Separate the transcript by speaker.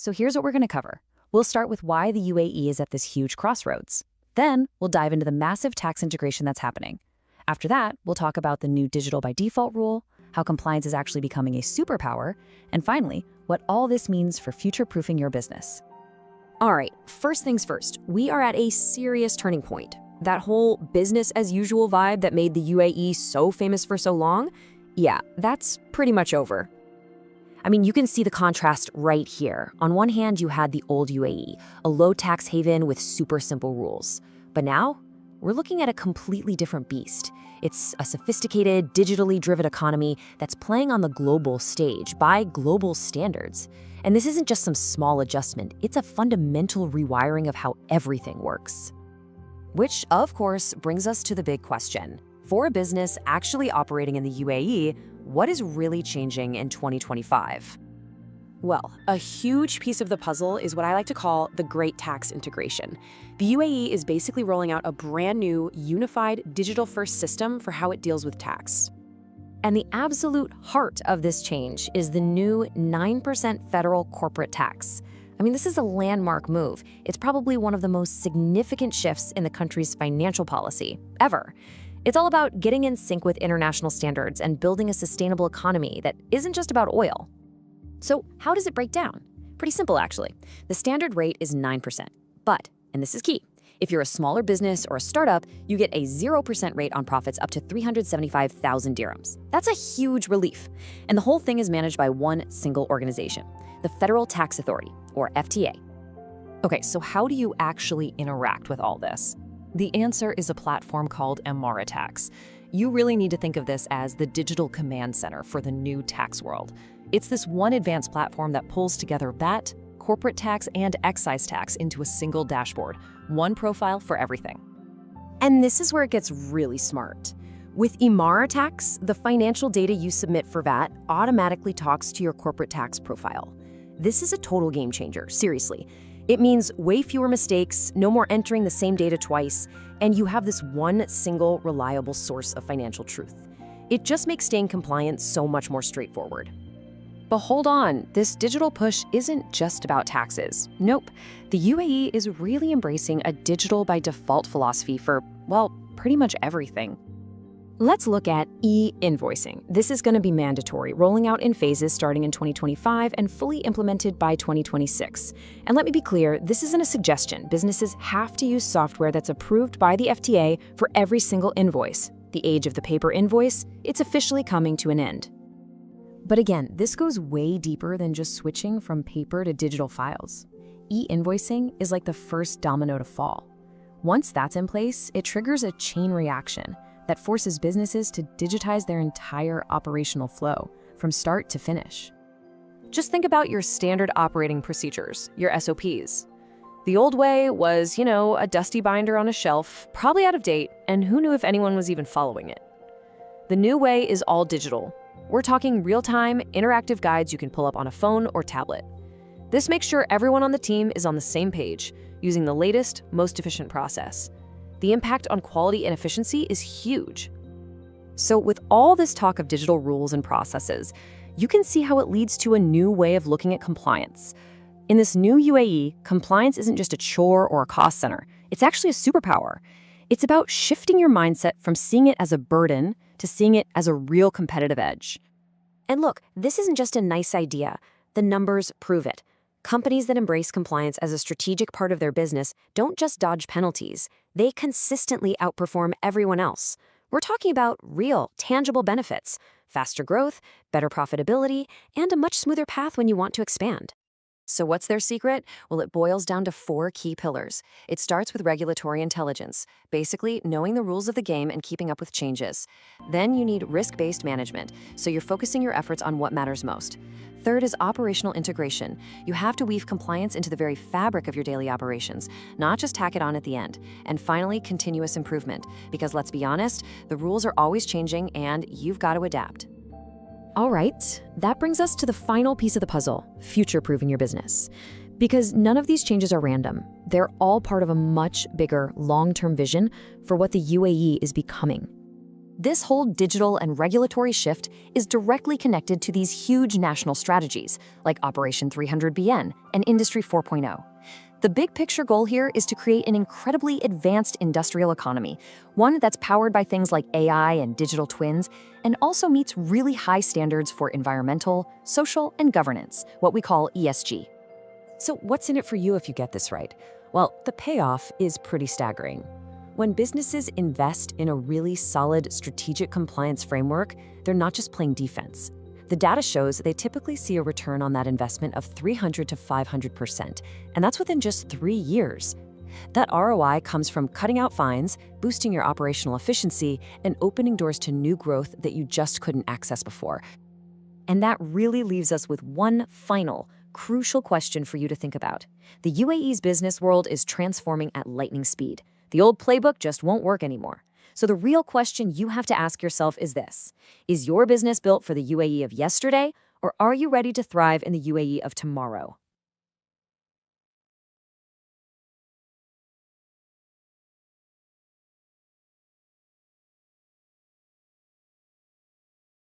Speaker 1: so here's what we're going to cover. We'll start with why the UAE is at this huge crossroads. Then, we'll dive into the massive tax integration that's happening. After that, we'll talk about the new digital by default rule, how compliance is actually becoming a superpower, and finally, what all this means for future-proofing your business.
Speaker 2: All right, first things first, we are at a serious turning point. That whole business as usual vibe that made the UAE so famous for so long, yeah, that's pretty much over. I mean, you can see the contrast right here. On one hand, you had the old UAE, a low-tax haven with super simple rules. But now, we're looking at a completely different beast. It's a sophisticated, digitally driven economy that's playing on the global stage by global standards. And this isn't just some small adjustment, it's a fundamental rewiring of how everything works. Which, of course, brings us to the big question. For a business actually operating in the UAE, what is really changing in 2025? Well, a huge piece of the puzzle is what I like to call the Great Tax Integration. The UAE is basically rolling out a brand new, unified, digital-first system for how it deals with tax.
Speaker 1: And the absolute heart of this change is the new 9% federal corporate tax. I mean, this is a landmark move. It's probably one of the most significant shifts in the country's financial policy ever. It's all about getting in sync with international standards and building a sustainable economy that isn't just about oil. So how does it break down? Pretty simple, actually. The standard rate is 9%. But, and this is key, if you're a smaller business or a startup, you get a 0% rate on profits up to 375,000 dirhams. That's a huge relief. And the whole thing is managed by one single organization, the Federal Tax Authority, or FTA.
Speaker 3: Okay, so how do you actually interact with all this? The answer is a platform called Tax. You really need to think of this as the digital command center for the new tax world. It's this one advanced platform that pulls together VAT, corporate tax, and excise tax into a single dashboard, one profile for everything.
Speaker 2: And this is where it gets really smart. With Tax, the financial data you submit for VAT automatically talks to your corporate tax profile. This is a total game changer, seriously. It means way fewer mistakes, no more entering the same data twice, and you have this one single reliable source of financial truth. It just makes staying compliant so much more straightforward.
Speaker 1: But hold on, this digital push isn't just about taxes. Nope, the UAE is really embracing a digital by default philosophy for, well, pretty much everything. Let's look at e-invoicing. This is going to be mandatory, rolling out in phases starting in 2025 and fully implemented by 2026. And let me be clear, this isn't a suggestion. Businesses have to use software that's approved by the FTA for every single invoice. The age of the paper invoice, it's officially coming to an end. But again, this goes way deeper than just switching from paper to digital files. E-invoicing is like the first domino to fall. Once that's in place, it triggers a chain reaction that forces businesses to digitize their entire operational flow from start to finish.
Speaker 3: Just think about your standard operating procedures, your SOPs. The old way was, a dusty binder on a shelf, probably out of date, and who knew if anyone was even following it. The new way is all digital. We're talking real-time, interactive guides you can pull up on a phone or tablet. This makes sure everyone on the team is on the same page, using the latest, most efficient process. The impact on quality and efficiency is huge. So with all this talk of digital rules and processes, you can see how it leads to a new way of looking at compliance. In this new UAE, compliance isn't just a chore or a cost center. It's actually a superpower. It's about shifting your mindset from seeing it as a burden to seeing it as a real competitive edge.
Speaker 2: And look, this isn't just a nice idea. The numbers prove it. Companies that embrace compliance as a strategic part of their business don't just dodge penalties. They consistently outperform everyone else. We're talking about real, tangible benefits, faster growth, better profitability, and a much smoother path when you want to expand. So what's their secret? Well, it boils down to 4 key pillars. It starts with regulatory intelligence, basically knowing the rules of the game and keeping up with changes. Then you need risk-based management, so you're focusing your efforts on what matters most. Third is operational integration. You have to weave compliance into the very fabric of your daily operations, not just tack it on at the end. And finally, continuous improvement, because let's be honest, the rules are always changing and you've got to adapt.
Speaker 1: All right, that brings us to the final piece of the puzzle, future-proofing your business. Because none of these changes are random. They're all part of a much bigger, long-term vision for what the UAE is becoming. This whole digital and regulatory shift is directly connected to these huge national strategies, like Operation 300BN and Industry 4.0. The big picture goal here is to create an incredibly advanced industrial economy, one that's powered by things like AI and digital twins, and also meets really high standards for environmental, social, and governance, what we call ESG.
Speaker 2: So what's in it for you if you get this right? Well, the payoff is pretty staggering. When businesses invest in a really solid strategic compliance framework, they're not just playing defense. The data shows they typically see a return on that investment of 300 to 500%, and that's within just 3 years. That ROI comes from cutting out fines, boosting your operational efficiency, and opening doors to new growth that you just couldn't access before. And that really leaves us with one final, crucial question for you to think about. The UAE's business world is transforming at lightning speed. The old playbook just won't work anymore. So the real question you have to ask yourself is this: is your business built for the UAE of yesterday, or are you ready to thrive in the UAE of tomorrow?